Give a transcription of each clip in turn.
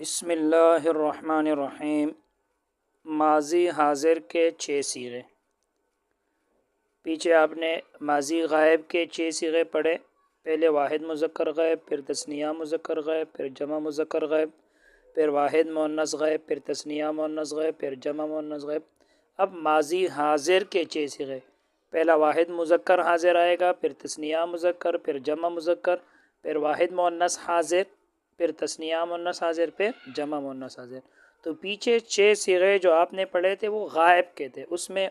بسم اللہ الرحمن الرحیم۔ ماضی حاضر کے 6 صیغے۔ پیچھے آپ نے ماضی غائب کے 6 صیغے پڑھے۔ پہلے واحد مذکر غائب، پھر تثنیہ مذکر غائب، پھر جمع مذکر غائب، پھر واحد مؤنث غائب، پھر تثنیہ مؤنث غائب، پھر جمع مؤنث غائب۔ اب ماضی حاضر کے 6 صیغے۔ پہلا واحد مذکر حاضر آئے گا، پھر تثنیہ مذکر، پھر جمع مذکر، پھر واحد مؤنث حاضر، پھر تثنیہ مؤنث حاضر، پھر جمع مؤنث حاضر۔ تو پیچھے 6 صیغے جو آپ نے پڑھے تھے وہ غائب کے تھے، اس میں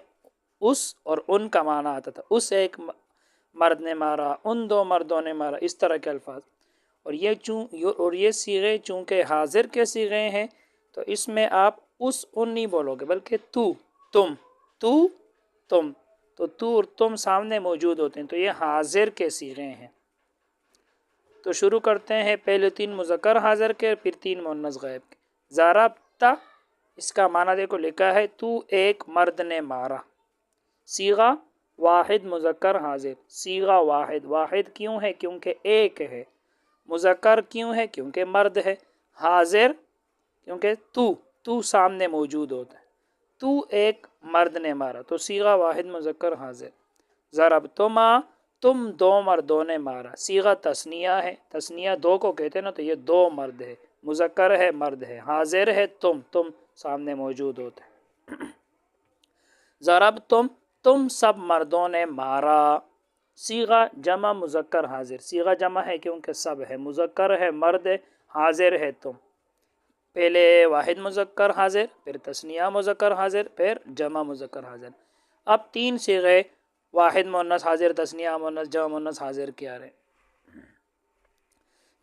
اس اور ان کا معنی آتا تھا۔ اس ایک مرد نے مارا، ان 2 مردوں نے مارا، اس طرح کے الفاظ۔ اور یہ صیغے چونکہ حاضر کے صیغے ہیں تو اس میں آپ اس ان نہیں بولو گے بلکہ تو، تم، تم، تو اور تم سامنے موجود ہوتے ہیں، تو یہ حاضر کے صیغے ہیں۔ تو شروع کرتے ہیں پہلے 3 مذکر حاضر کے، پھر 3 مؤنث غائب کے۔ ضربتا، اس کا معنی دیکھو لکھا ہے تو ایک مرد نے مارا۔ صیغہ واحد مذکر حاضر، صیغہ واحد، واحد کیوں ہے؟ کیونکہ ایک ہے۔ مذکر کیوں ہے؟ کیونکہ مرد ہے۔ حاضر کیونکہ تو سامنے موجود ہوتا ہے۔ تو ایک مرد نے مارا، تو صیغہ واحد مذکر حاضر۔ ضربتما، تم 2 مردوں نے مارا۔ صیغہ تثنیہ ہے، تثنیہ 2 کو کہتے ہیں نا، تو یہ 2 مرد ہے، مذکر ہے، مرد ہے۔ حاضر ہے تم سامنے موجود ہوتے ہیں۔ ضربتم، تم سب مردوں نے مارا۔ صیغہ جمع مذکر حاضر، صیغہ جمع ہے کیونکہ سب ہے، مذکر ہے، مرد ہے، حاضر ہے تم۔ پہلے واحد مذکر حاضر، پھر تثنیہ مذکر حاضر، پھر جمع مذکر حاضر۔ اب 3 صیغے واحد مؤنث حاضر، تثنیہ مؤنث، جمع مؤنث حاضر کے آ رہے ہیں۔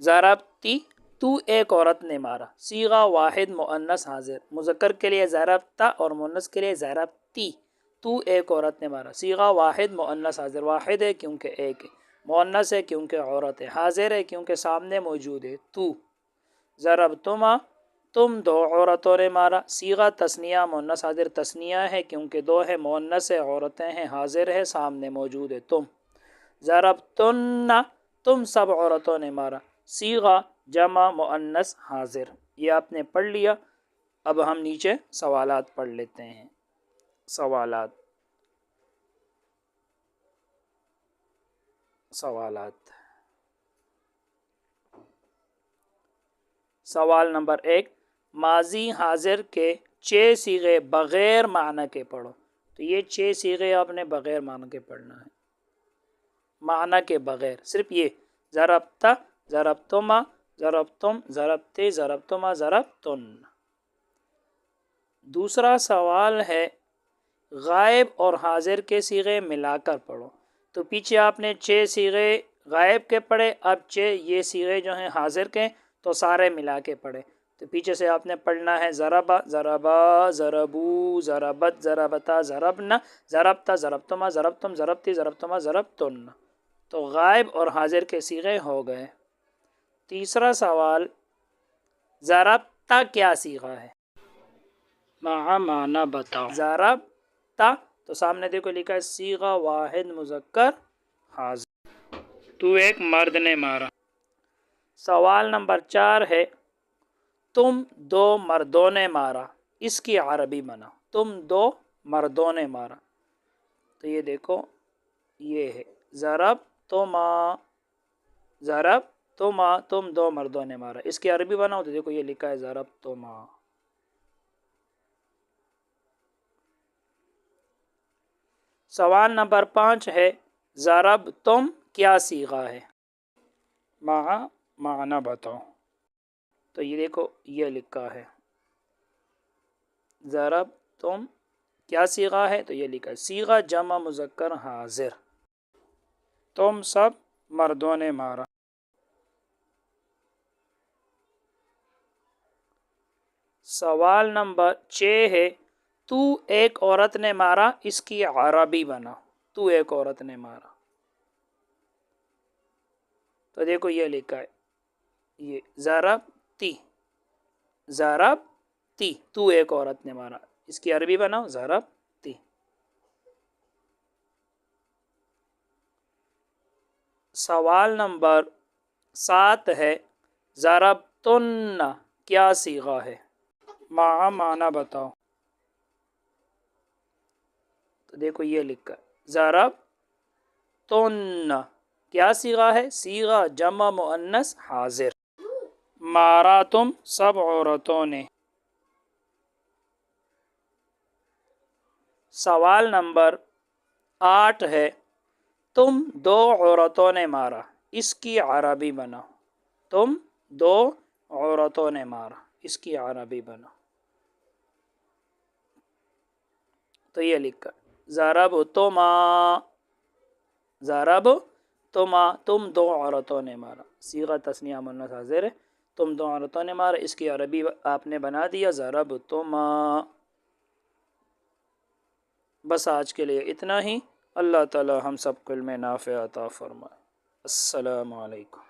ضربتی، تو ایک عورت نے مارا۔ صیغہ واحد مؤنث حاضر، مذکر کے لیے ضربتا اور مؤنث کے لیے ضربتی۔ تو ایک عورت نے مارا۔ صیغہ واحد مؤنث حاضر، واحد ہے کیونکہ ایک ہے، مؤنث ہے کیونکہ عورت ہے، حاضر ہے کیونکہ سامنے موجود ہے تو۔ ضربتما، تم 2 عورتوں نے مارا۔ صیغہ تثنیہ مؤنث حاضر، تثنیہ ہے کیونکہ 2 ہے، مؤنث ہے، عورتیں ہیں، حاضر ہے، سامنے موجود ہے تم۔ ضربتن، تم سب عورتوں نے مارا۔ صیغہ جمع مؤنث حاضر۔ یہ آپ نے پڑھ لیا۔ اب ہم نیچے سوالات پڑھ لیتے ہیں۔ سوالات سوال نمبر 1، ماضی حاضر کے 6 صیغے بغیر معنی کے پڑھو۔ تو یہ 6 صیغے آپ نے بغیر معنی کے پڑھنا ہے، معنی کے بغیر، صرف یہ ضربتا، ضربتما، ضربتم، ضربتے، ضربتما، ضربتن۔ دوسرا سوال ہے غائب اور حاضر کے صیغے ملا کر پڑھو۔ تو پیچھے آپ نے 6 صیغے غائب کے پڑھے، اب 6 یہ صیغے جو ہیں حاضر کے تو سارے ملا کے پڑھے۔ تو پیچھے سے آپ نے پڑھنا ہے ضربا، ضربا، ضربو، ضربت، ضربتا، ضربنا، ضربتا، ضربتما، ضربتم، ضربتی، ضربتما، ضربتن۔ تو غائب اور حاضر کے صیغے ہو گئے۔ تیسرا سوال، ضربتا کیا صیغہ ہے؟ معنی بتاؤ۔ ضربتا، تو سامنے دیکھو لکھا ہے صیغہ واحد مذکر حاضر، تو ایک مرد نے مارا۔ سوال نمبر 4 ہے تم 2 مردوں نے مارا، اس کی عربی بنا۔ تم 2 مردوں نے مارا، تو یہ دیکھو یہ ہے ضربتما، ضربتما، تم 2 مردوں نے مارا، اس کی عربی بناؤ تو دیکھو یہ لکھا ہے ضربتما۔ سوال نمبر 5 ہے ضربتم کیا صیغہ ہے؟ معنی بتاؤ۔ تو یہ دیکھو یہ لکھا ہے ضربتم کیا صیغہ ہے، تو یہ لکھا ہے صیغہ جمع مذکر حاضر، تم سب مردوں نے مارا۔ سوال نمبر 6 ہے تو ایک عورت نے مارا، اس کی عربی بنا۔ تو ایک عورت نے مارا، تو دیکھو یہ لکھا ہے یہ ضربتی، ضربتی، تو ایک عورت نے مارا، اس کی عربی بناؤ ضربتی۔ سوال نمبر 7 ہے ضربتن کیا صیغہ ہے؟ مع معنی بتاؤ. تو دیکھو یہ لکھا ضرب تن کیا صیغہ ہے؟ صیغہ جمع مؤنث حاضر. مارا تم سب عورتوں نے. سوال نمبر 8 ہے تم 2 عورتوں نے مارا، اس کی عربی بنا. تم 2 عورتوں نے مارا، اس کی عربی بنا. تو یہ لکھا ضربتما، ضربتما تم 2 عورتوں نے مارا، صیغہ تثنیہ مؤنث حاضر ہے. تم 2 عورتوں نے مارا، اس کی عربی آپ نے بنا دیا ضربتما. بس آج کے لیے اتنا ہی. اللہ تعالی ہم سب کو علم نافع عطا فرمائے. السلام علیکم.